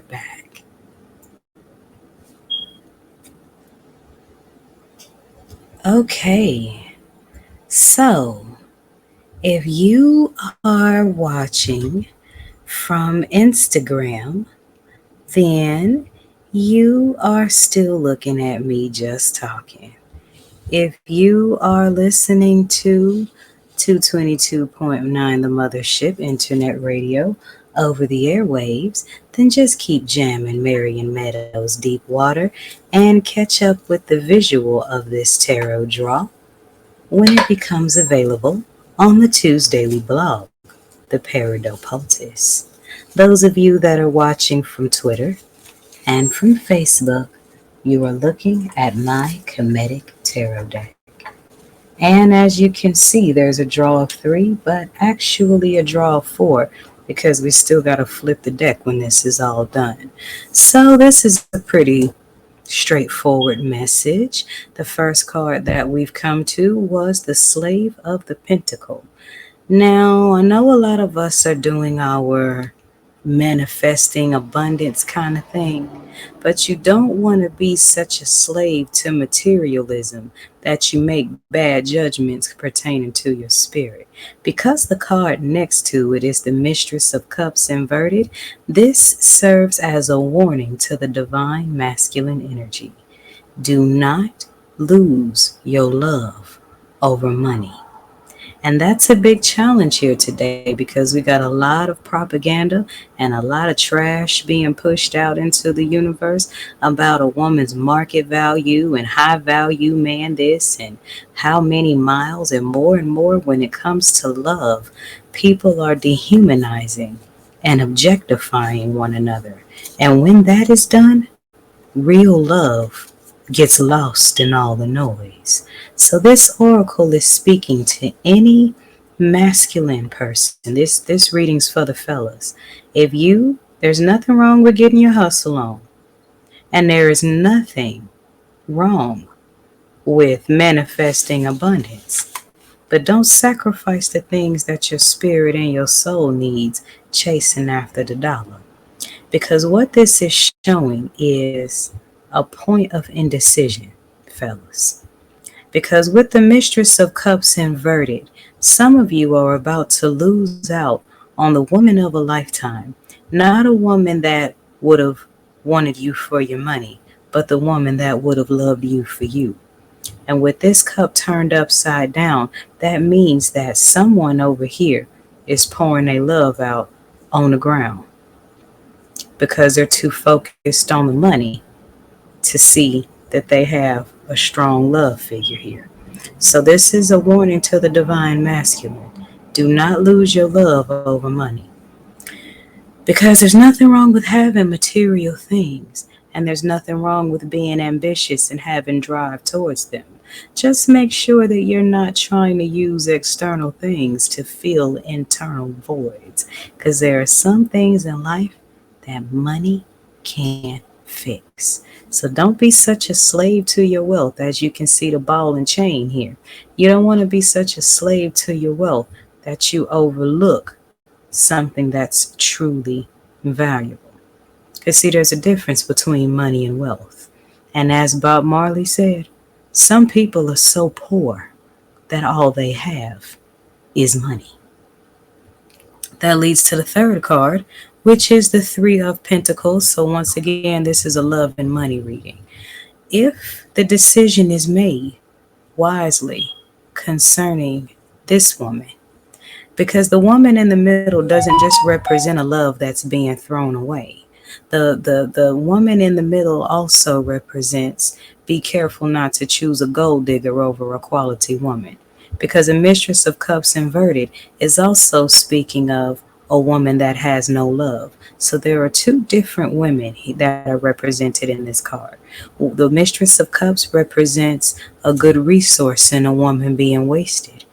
back. Okay, so if you are watching from Instagram, then you are still looking at me just talking. If you are listening to 222.9 the Mothership Internet Radio over the airwaves, then just keep jamming Marion Meadows' Deep Water and catch up with the visual of this tarot draw when it becomes available on the Toolsdaily Blog, the Peridot Poultice. Those of you that are watching from Twitter and from Facebook, you are looking at my Comedic Tarot deck. And as you can see, there's a draw of 3, but actually a draw of 4 because we still got to flip the deck when this is all done. So this is a pretty straightforward message. The first card that we've come to was the Slave of the Pentacle. Now, I know a lot of us are doing our manifesting abundance kind of thing, but you don't want to be such a slave to materialism that you make bad judgments pertaining to your spirit. Because the card next to it is the Mistress of Cups inverted, this serves as a warning to the divine masculine energy. Do not lose your love over money. And that's a big challenge here today because we got a lot of propaganda and a lot of trash being pushed out into the universe about a woman's market value and high value man this and how many miles and more when it comes to love. People are dehumanizing and objectifying one another. And when that is done, real love gets lost in all the noise. So this oracle is speaking to any masculine person. This reading's for the fellas. There's nothing wrong with getting your hustle on. And there is nothing wrong with manifesting abundance. But don't sacrifice the things that your spirit and your soul needs chasing after the dollar. Because what this is showing is a point of indecision, fellas. Because with the Mistress of Cups inverted, some of you are about to lose out on the woman of a lifetime. Not a woman that would have wanted you for your money, but the woman that would have loved you for you. And with this cup turned upside down, that means that someone over here is pouring their love out on the ground because they're too focused on the money to see that they have a strong love figure here. So this is a warning to the divine masculine. Do not lose your love over money. Because there's nothing wrong with having material things, and there's nothing wrong with being ambitious and having drive towards them. Just make sure that you're not trying to use external things to fill internal voids, because there are some things in life that money can't fix. So don't be such a slave to your wealth. As you can see the ball and chain here. You don't want to be such a slave to your wealth that you overlook something that's truly valuable. Because see, there's a difference between money and wealth. And as Bob Marley said, some people are so poor that all they have is money. That leads to the third card, which is the Three of Pentacles. So once again, this is a love and money reading. If the decision is made wisely concerning this woman, because the woman in the middle doesn't just represent a love that's being thrown away. The woman in the middle also represents, be careful not to choose a gold digger over a quality woman. Because a Mistress of Cups inverted is also speaking of a woman that has no love. So there are two different women that are represented in this card. The Mistress of Cups represents a good resource in a woman being wasted.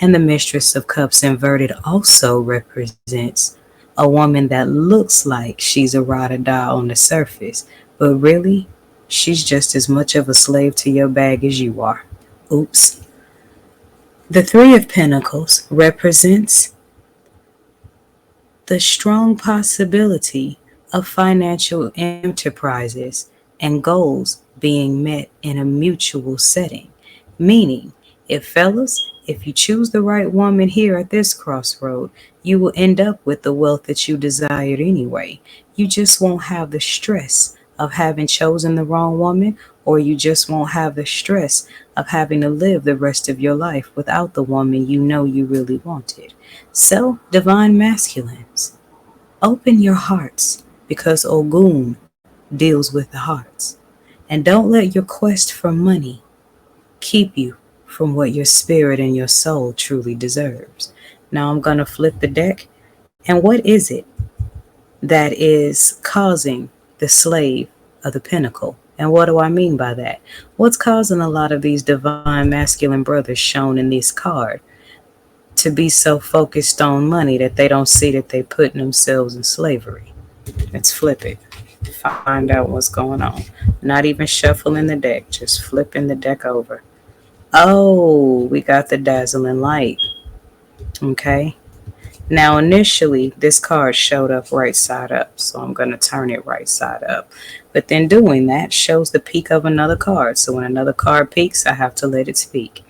And the Mistress of Cups inverted also represents a woman that looks like she's a ride or die on the surface, but really, she's just as much of a slave to your bag as you are. Oops. The Three of Pentacles represents the strong possibility of financial enterprises and goals being met in a mutual setting. Meaning, if you choose the right woman here at this crossroad, you will end up with the wealth that you desired anyway. You just won't have the stress of having chosen the wrong woman, or you just won't have the stress of having to live the rest of your life without the woman you know you really wanted. So, divine masculines, open your hearts because Ogun deals with the hearts. And don't let your quest for money keep you from what your spirit and your soul truly deserves. Now I'm going to flip the deck. And what is it that is causing the slave of the pinnacle? And what do I mean by that? What's causing a lot of these divine masculine brothers shown in this card to be so focused on money that they don't see that they're putting themselves in slavery? Let's flip it. Find out what's going on. Not even shuffling the deck, just flipping the deck over. Oh, we got the dazzling light. Okay. Now, initially, this card showed up right side up, so I'm going to turn it right side up. But then doing that shows the peak of another card. So when another card peaks, I have to let it speak.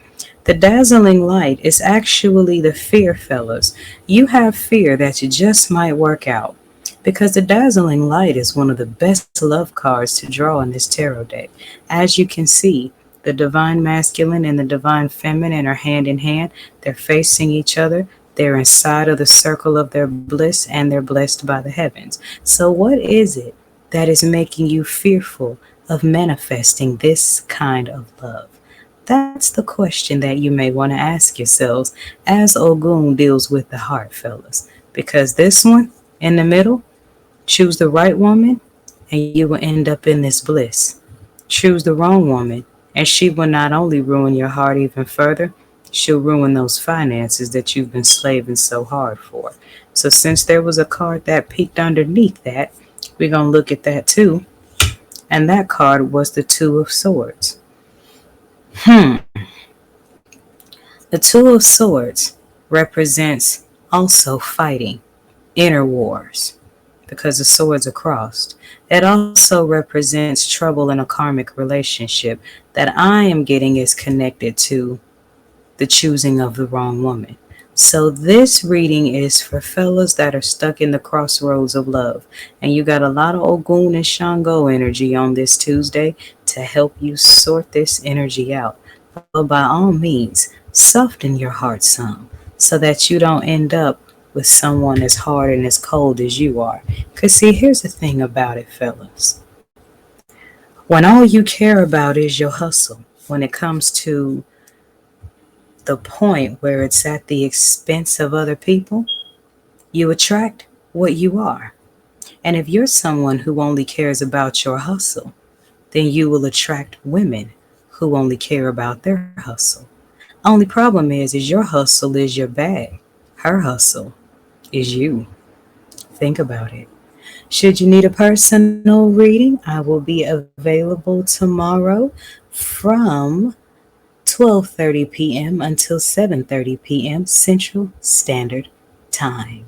The dazzling light is actually the fear, fellas. You have fear that you just might work out, because the dazzling light is one of the best love cards to draw in this tarot deck. As you can see, the divine masculine and the divine feminine are hand in hand. They're facing each other. They're inside of the circle of their bliss, and they're blessed by the heavens. So what is it that is making you fearful of manifesting this kind of love? That's the question that you may want to ask yourselves as Ogun deals with the heart, fellas. Because this one in the middle, choose the right woman and you will end up in this bliss. Choose the wrong woman and she will not only ruin your heart even further, she'll ruin those finances that you've been slaving so hard for. So since there was a card that peeked underneath that, we're going to look at that too. And that card was the Two of Swords. The Two of Swords represents also fighting, inner wars, because the swords are crossed. It also represents trouble in a karmic relationship that I am getting is connected to the choosing of the wrong woman. So this reading is for fellas that are stuck in the crossroads of love. And you got a lot of Ogun and Shango energy on this Tuesday to help you sort this energy out. But by all means, soften your heart some so that you don't end up with someone as hard and as cold as you are. Because see, here's the thing about it, fellas. When all you care about is your hustle, when it comes to the point where it's at the expense of other people, you attract what you are. And if you're someone who only cares about your hustle, then you will attract women who only care about their hustle. Only problem is your hustle is your bag. Her hustle is you. Think about it. Should you need a personal reading, I will be available tomorrow from 12:30 p.m. until 7:30 p.m. Central Standard Time.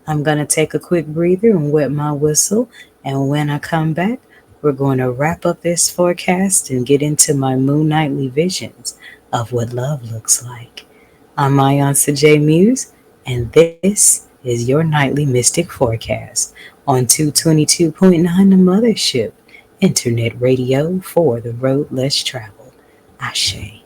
I'm going to take a quick breather and wet my whistle, and when I come back, we're going to wrap up this forecast and get into my moon nightly visions of what love looks like. I'm iiiYansaje Muse, and this is your nightly mystic forecast on 222.9 The Mothership Internet Radio for the road less traveled. Ashe.